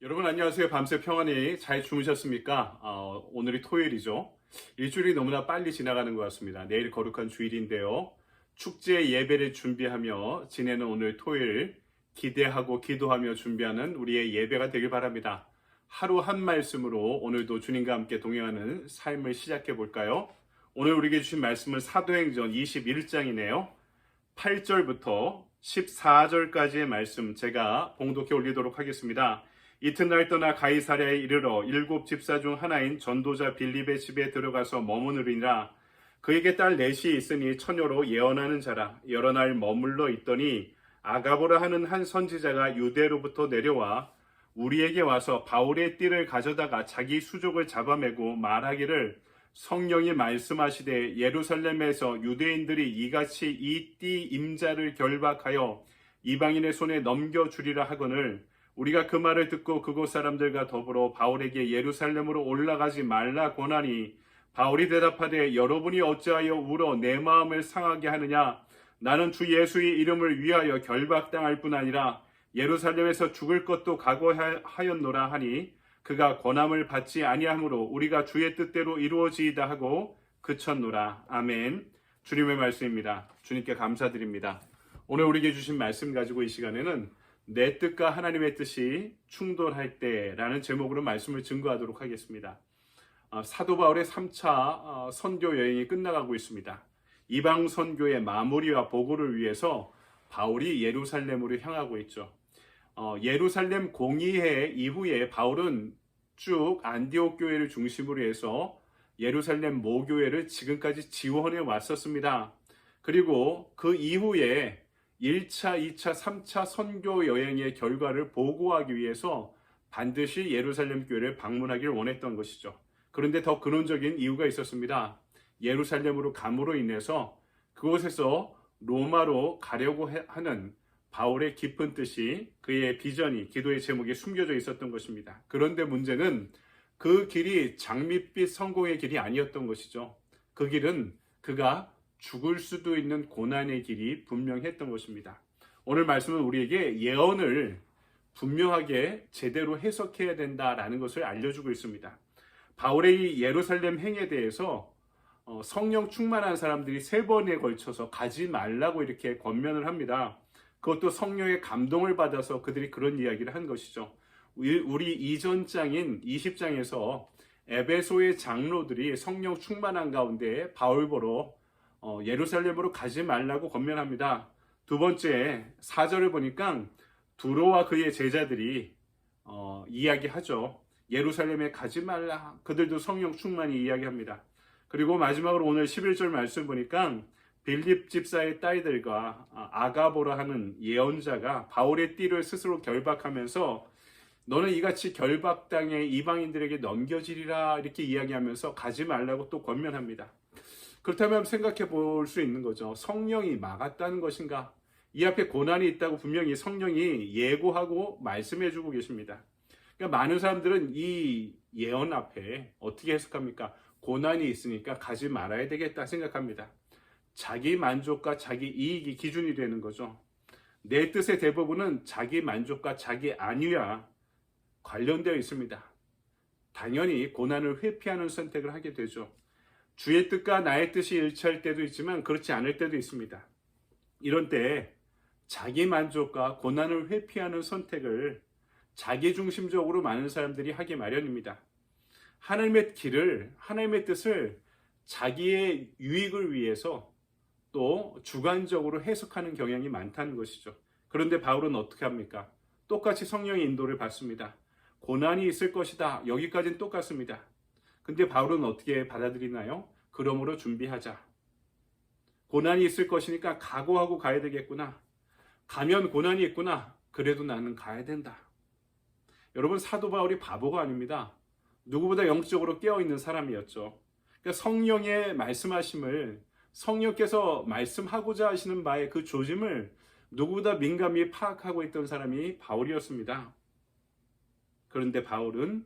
여러분 안녕하세요. 밤새 평안히 잘 주무셨습니까? 오늘이 토요일이죠. 일주일이 너무나 빨리 지나가는 것 같습니다. 내일 거룩한 주일인데요. 축제 예배를 준비하며 지내는 오늘 토요일 기대하고 기도하며 준비하는 우리의 예배가 되길 바랍니다. 하루 한 말씀으로 오늘도 주님과 함께 동행하는 삶을 시작해 볼까요? 오늘 우리에게 주신 말씀은 사도행전 21장이네요. 8절부터 14절까지의 말씀 제가 봉독해 올리도록 하겠습니다. 이튿날 떠나 가이사랴에 이르러 7 집사 중 하나인 전도자 빌립의 집에 들어가서 머무르니라. 그에게 딸 넷이 있으니 처녀로 예언하는 자라. 여러 날 머물러 있더니 아가보라 하는 한 선지자가 유대로부터 내려와 우리에게 와서 바울의 띠를 가져다가 자기 수족을 잡아매고 말하기를 성령이 말씀하시되 예루살렘에서 유대인들이 이같이 이 띠 임자를 결박하여 이방인의 손에 넘겨주리라 하거늘 우리가 그 말을 듣고 그곳 사람들과 더불어 바울에게 예루살렘으로 올라가지 말라 권하니 바울이 대답하되 여러분이 어찌하여 울어 내 마음을 상하게 하느냐. 나는 주 예수의 이름을 위하여 결박당할 뿐 아니라 예루살렘에서 죽을 것도 각오하였노라 하니 그가 권함을 받지 아니하므로 우리가 주의 뜻대로 이루어지이다 하고 그쳤노라. 아멘. 주님의 말씀입니다. 주님께 감사드립니다. 오늘 우리에게 주신 말씀 가지고 이 시간에는 내 뜻과 하나님의 뜻이 충돌할 때라는 제목으로 말씀을 증거하도록 하겠습니다. 사도 바울의 3차 선교 여행이 끝나가고 있습니다. 이방 선교의 마무리와 보고를 위해서 바울이 예루살렘으로 향하고 있죠. 예루살렘 공의회 이후에 바울은 쭉 안디옥 교회를 중심으로 해서 예루살렘 모교회를 지금까지 지원해 왔었습니다. 그리고 그 이후에 1차, 2차, 3차 선교 여행의 결과를 보고하기 위해서 반드시 예루살렘 교회를 방문하기를 원했던 것이죠. 그런데 더 근원적인 이유가 있었습니다. 예루살렘으로 감으로 인해서 그곳에서 로마로 가려고 하는 바울의 깊은 뜻이 그의 비전이 기도의 제목에 숨겨져 있었던 것입니다. 그런데 문제는 그 길이 장밋빛 성공의 길이 아니었던 것이죠. 그 길은 그가 죽을 수도 있는 고난의 길이 분명했던 것입니다. 오늘 말씀은 우리에게 예언을 분명하게 제대로 해석해야 된다라는 것을 알려주고 있습니다. 바울의 예루살렘 행에 대해서 성령 충만한 사람들이 3번에 걸쳐서 가지 말라고 이렇게 권면을 합니다. 그것도 성령의 감동을 받아서 그들이 그런 이야기를 한 것이죠. 우리 이전 장인 20장에서 에베소의 장로들이 성령 충만한 가운데 바울 보러 예루살렘으로 가지 말라고 권면합니다. 두 번째 4절을 보니까 두로와 그의 제자들이 이야기하죠. 예루살렘에 가지 말라. 그들도 성령 충만히 이야기합니다. 그리고 마지막으로 오늘 11절 말씀 보니까 빌립 집사의 딸들과 아가보라 하는 예언자가 바울의 띠를 스스로 결박하면서 너는 이같이 결박당해 이방인들에게 넘겨지리라 이렇게 이야기하면서 가지 말라고 또 권면합니다. 그렇다면 생각해 볼 수 있는 거죠. 성령이 막았다는 것인가? 이 앞에 고난이 있다고 분명히 성령이 예고하고 말씀해 주고 계십니다. 그러니까 많은 사람들은 이 예언 앞에 어떻게 해석합니까? 고난이 있으니까 가지 말아야 되겠다 생각합니다. 자기 만족과 자기 이익이 기준이 되는 거죠. 내 뜻의 대부분은 자기 만족과 자기 안위와 관련되어 있습니다. 당연히 고난을 회피하는 선택을 하게 되죠. 주의 뜻과 나의 뜻이 일치할 때도 있지만 그렇지 않을 때도 있습니다. 이런 때 자기 만족과 고난을 회피하는 선택을 자기중심적으로 많은 사람들이 하기 마련입니다. 하나님의 길을, 하나님의 뜻을 자기의 유익을 위해서 또 주관적으로 해석하는 경향이 많다는 것이죠. 그런데 바울은 어떻게 합니까? 똑같이 성령의 인도를 받습니다. 고난이 있을 것이다. 여기까지는 똑같습니다. 근데 바울은 어떻게 받아들이나요? 그러므로 준비하자. 고난이 있을 것이니까 각오하고 가야 되겠구나. 가면 고난이 있구나. 그래도 나는 가야 된다. 여러분 사도 바울이 바보가 아닙니다. 누구보다 영적으로 깨어있는 사람이었죠. 그러니까 성령의 말씀하심을 성령께서 말씀하고자 하시는 바의 그 조짐을 누구보다 민감히 파악하고 있던 사람이 바울이었습니다. 그런데 바울은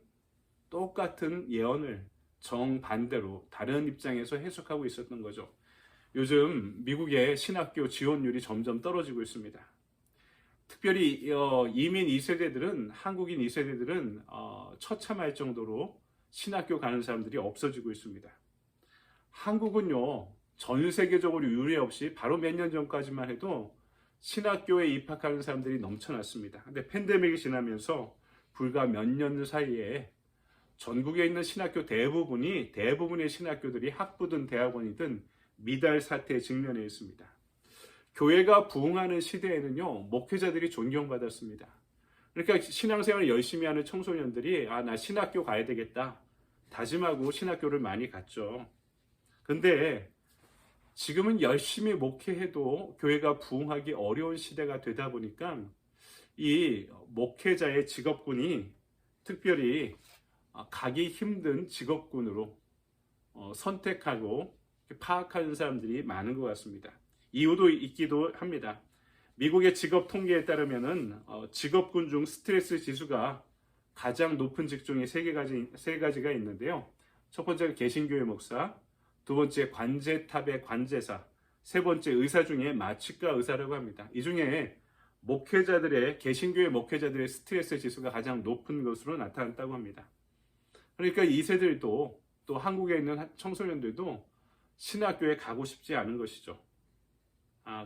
똑같은 예언을 정반대로 다른 입장에서 해석하고 있었던 거죠. 요즘 미국의 신학교 지원율이 점점 떨어지고 있습니다. 특별히 이민 2세대들은 한국인 2세대들은 처참할 정도로 신학교 가는 사람들이 없어지고 있습니다. 한국은요, 전 세계적으로 유례 없이 바로 몇 년 전까지만 해도 신학교에 입학하는 사람들이 넘쳐났습니다. 근데 팬데믹이 지나면서 불과 몇 년 사이에 전국에 있는 신학교 대부분의 신학교들이 학부든 대학원이든 미달 사태에 직면해 있습니다. 교회가 부흥하는 시대에는요, 목회자들이 존경받았습니다. 그러니까 신앙생활을 열심히 하는 청소년들이 나 신학교 가야 되겠다 다짐하고 신학교를 많이 갔죠. 근데 지금은 열심히 목회해도 교회가 부흥하기 어려운 시대가 되다 보니까 이 목회자의 직업군이 특별히 가기 힘든 직업군으로 선택하고 파악하는 사람들이 많은 것 같습니다. 이유도 있기도 합니다. 미국의 직업 통계에 따르면은 직업군 중 스트레스 지수가 가장 높은 직종이 세 가지가 있는데요. 첫 번째가 개신교회 목사, 두 번째 관제탑의 관제사, 세 번째 의사 중에 마취과 의사라고 합니다. 이 중에 개신교회 목회자들의 스트레스 지수가 가장 높은 것으로 나타났다고 합니다. 그러니까 이 세들도 또 한국에 있는 청소년들도 신학교에 가고 싶지 않은 것이죠.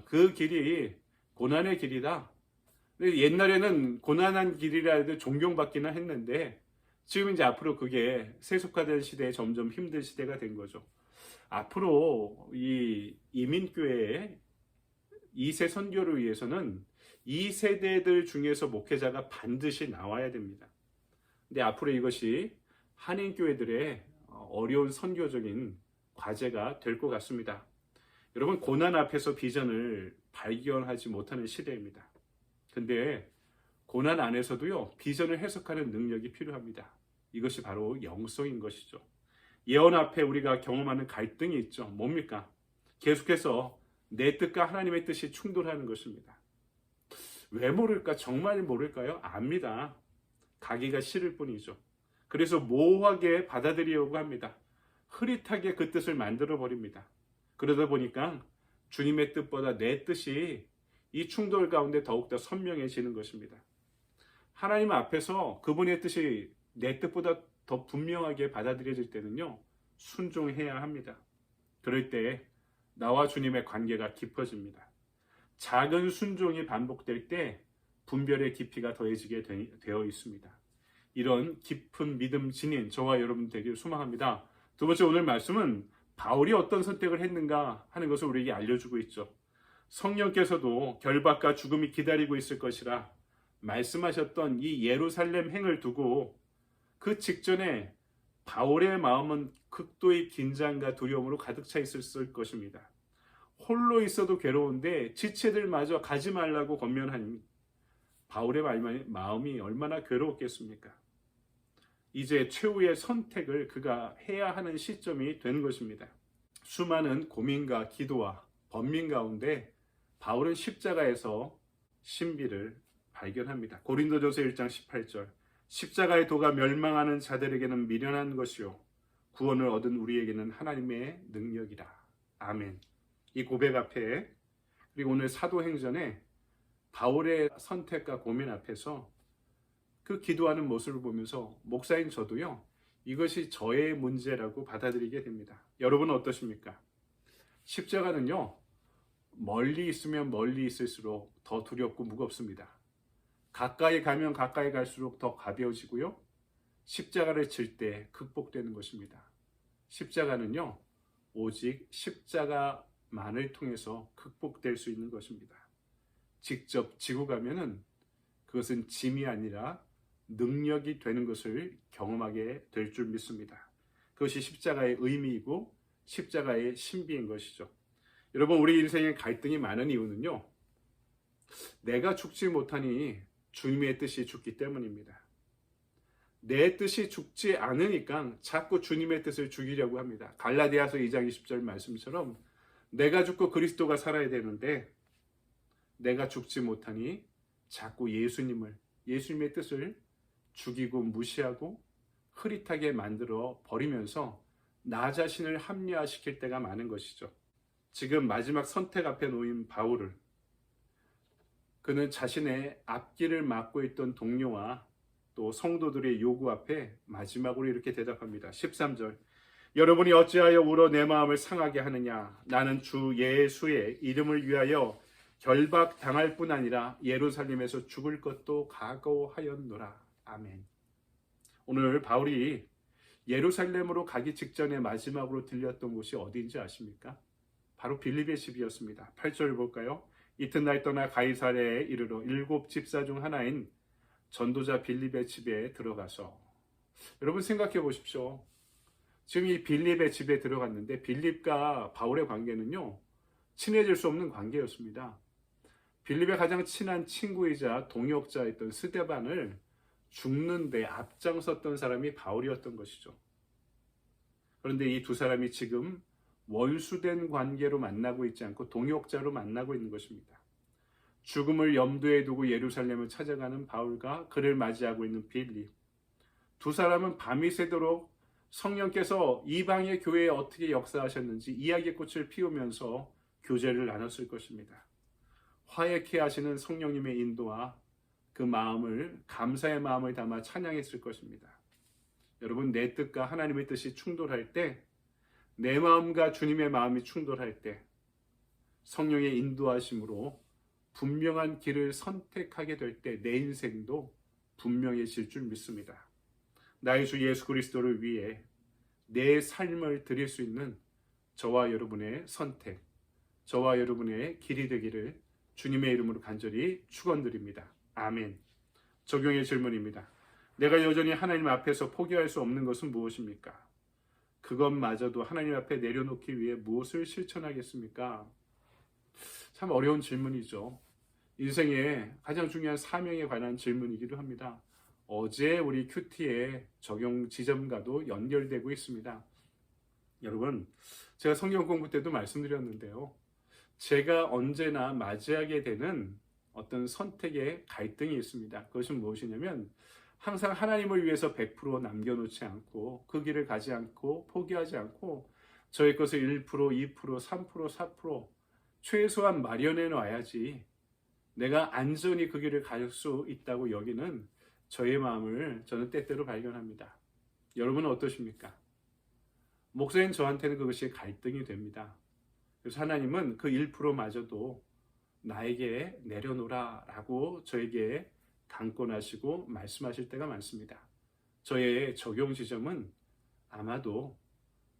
그 길이 고난의 길이다. 근데 옛날에는 고난한 길이라 해도 존경받기는 했는데 지금 이제 앞으로 그게 세속화된 시대에 점점 힘든 시대가 된 거죠. 앞으로 이 이민교회의 2세 선교를 위해서는 2세대들 중에서 목회자가 반드시 나와야 됩니다. 근데 앞으로 이것이 한인교회들의 어려운 선교적인 과제가 될 것 같습니다. 여러분, 고난 앞에서 비전을 발견하지 못하는 시대입니다. 근데 고난 안에서도요, 비전을 해석하는 능력이 필요합니다. 이것이 바로 영성인 것이죠. 예언 앞에 우리가 경험하는 갈등이 있죠. 뭡니까? 계속해서 내 뜻과 하나님의 뜻이 충돌하는 것입니다. 왜 모를까? 정말 모를까요? 압니다. 가기가 싫을 뿐이죠. 그래서 모호하게 받아들이려고 합니다. 흐릿하게 그 뜻을 만들어 버립니다. 그러다 보니까 주님의 뜻보다 내 뜻이 이 충돌 가운데 더욱더 선명해지는 것입니다. 하나님 앞에서 그분의 뜻이 내 뜻보다 더 분명하게 받아들여질 때는요, 순종해야 합니다. 그럴 때 나와 주님의 관계가 깊어집니다. 작은 순종이 반복될 때 분별의 깊이가 더해지게 되어 있습니다. 이런 깊은 믿음 지닌 저와 여러분 되기를 소망합니다. 두 번째, 오늘 말씀은 바울이 어떤 선택을 했는가 하는 것을 우리에게 알려주고 있죠. 성령께서도 결박과 죽음이 기다리고 있을 것이라 말씀하셨던 이 예루살렘 행을 두고 그 직전에 바울의 마음은 극도의 긴장과 두려움으로 가득 차 있을 것입니다. 홀로 있어도 괴로운데 지체들마저 가지 말라고 권면하니 바울의 마음이 얼마나 괴로웠겠습니까? 이제 최후의 선택을 그가 해야 하는 시점이 된 것입니다. 수많은 고민과 기도와 번민 가운데 바울은 십자가에서 신비를 발견합니다. 고린도전서 1장 18절, 십자가의 도가 멸망하는 자들에게는 미련한 것이요 구원을 얻은 우리에게는 하나님의 능력이라. 아멘. 이 고백 앞에, 그리고 오늘 사도행전에 바울의 선택과 고민 앞에서 그 기도하는 모습을 보면서 목사인 저도요, 이것이 저의 문제라고 받아들이게 됩니다. 여러분은 어떠십니까? 십자가는요, 멀리 있으면 멀리 있을수록 더 두렵고 무겁습니다. 가까이 가면 가까이 갈수록 더 가벼워지고요, 십자가를 질 때 극복되는 것입니다. 십자가는요, 오직 십자가만을 통해서 극복될 수 있는 것입니다. 직접 지고 가면은 그것은 짐이 아니라 능력이 되는 것을 경험하게 될 줄 믿습니다. 그것이 십자가의 의미이고 십자가의 신비인 것이죠. 여러분, 우리 인생에 갈등이 많은 이유는요, 내가 죽지 못하니 주님의 뜻이 죽기 때문입니다. 내 뜻이 죽지 않으니까 자꾸 주님의 뜻을 죽이려고 합니다. 갈라디아서 2장 20절 말씀처럼 내가 죽고 그리스도가 살아야 되는데 내가 죽지 못하니 자꾸 예수님의 뜻을 죽이고 무시하고 흐릿하게 만들어 버리면서 나 자신을 합리화시킬 때가 많은 것이죠. 지금 마지막 선택 앞에 놓인 바울을 그는 자신의 앞길을 막고 있던 동료와 또 성도들의 요구 앞에 마지막으로 이렇게 대답합니다. 13절. 여러분이 어찌하여 울어 내 마음을 상하게 하느냐? 나는 주 예수의 이름을 위하여 결박당할 뿐 아니라 예루살렘에서 죽을 것도 각오하였노라. 아멘. 오늘 바울이 예루살렘으로 가기 직전에 마지막으로 들렸던 곳이 어디인지 아십니까? 바로 빌립의 집이었습니다. 8절 볼까요? 이튿날 떠나 가이사랴에 이르러 7 집사 중 하나인 전도자 빌립의 집에 들어가서, 여러분 생각해 보십시오. 지금 이 빌립의 집에 들어갔는데 빌립과 바울의 관계는요, 친해질 수 없는 관계였습니다. 빌립의 가장 친한 친구이자 동역자였던 스데반을 죽는데 앞장섰던 사람이 바울이었던 것이죠. 그런데 이 두 사람이 지금 원수된 관계로 만나고 있지 않고 동역자로 만나고 있는 것입니다. 죽음을 염두에 두고 예루살렘을 찾아가는 바울과 그를 맞이하고 있는 빌립. 두 사람은 밤이 새도록 성령께서 이방의 교회에 어떻게 역사하셨는지 이야기꽃을 피우면서 교제를 나눴을 것입니다. 화해케 하시는 성령님의 인도와 그 마음을, 감사의 마음을 담아 찬양했을 것입니다. 여러분, 내 뜻과 하나님의 뜻이 충돌할 때, 내 마음과 주님의 마음이 충돌할 때 성령의 인도하심으로 분명한 길을 선택하게 될 때 내 인생도 분명해질 줄 믿습니다. 나의 주 예수 그리스도를 위해 내 삶을 드릴 수 있는 저와 여러분의 선택, 저와 여러분의 길이 되기를 주님의 이름으로 간절히 축원드립니다. 아멘. 적용의 질문입니다. 내가 여전히 하나님 앞에서 포기할 수 없는 것은 무엇입니까? 그것마저도 하나님 앞에 내려놓기 위해 무엇을 실천하겠습니까? 참 어려운 질문이죠. 인생의 가장 중요한 사명에 관한 질문이기도 합니다. 어제 우리 큐티의 적용 지점과도 연결되고 있습니다. 여러분, 제가 성경 공부 때도 말씀드렸는데요. 제가 언제나 맞이하게 되는 어떤 선택의 갈등이 있습니다. 그것은 무엇이냐면 항상 하나님을 위해서 100% 남겨놓지 않고 그 길을 가지 않고 포기하지 않고 저의 것을 1%, 2%, 3%, 4% 최소한 마련해 놔야지 내가 안전히 그 길을 갈 수 있다고 여기는 저의 마음을 저는 때때로 발견합니다. 여러분은 어떠십니까? 목사님 저한테는 그것이 갈등이 됩니다. 그래서 하나님은 그 1%마저도 나에게 내려놓으라 라고 저에게 강권하시고 말씀하실 때가 많습니다. 저의 적용 지점은 아마도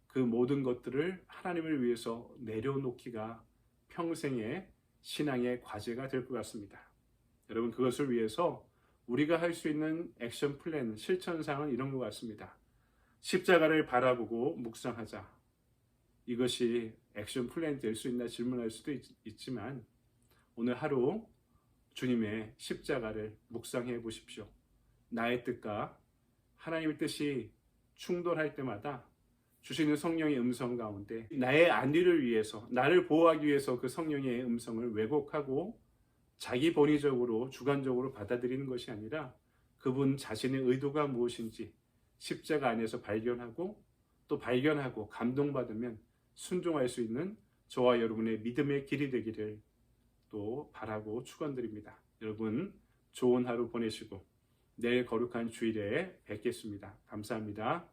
그 모든 것들을 하나님을 위해서 내려놓기가 평생의 신앙의 과제가 될 것 같습니다. 여러분, 그것을 위해서 우리가 할 수 있는 액션 플랜, 실천사항은 이런 것 같습니다. 십자가를 바라보고 묵상하자. 이것이 액션 플랜이 될 수 있나 질문할 수도 있지만 오늘 하루 주님의 십자가를 묵상해 보십시오. 나의 뜻과 하나님의 뜻이 충돌할 때마다 주시는 성령의 음성 가운데 나의 안위를 위해서, 나를 보호하기 위해서 그 성령의 음성을 왜곡하고 자기 본의적으로 주관적으로 받아들이는 것이 아니라 그분 자신의 의도가 무엇인지 십자가 안에서 발견하고 또 발견하고 감동받으면 순종할 수 있는 저와 여러분의 믿음의 길이 되기를 또 바라고 축원드립니다. 여러분 좋은 하루 보내시고 내일 거룩한 주일에 뵙겠습니다. 감사합니다.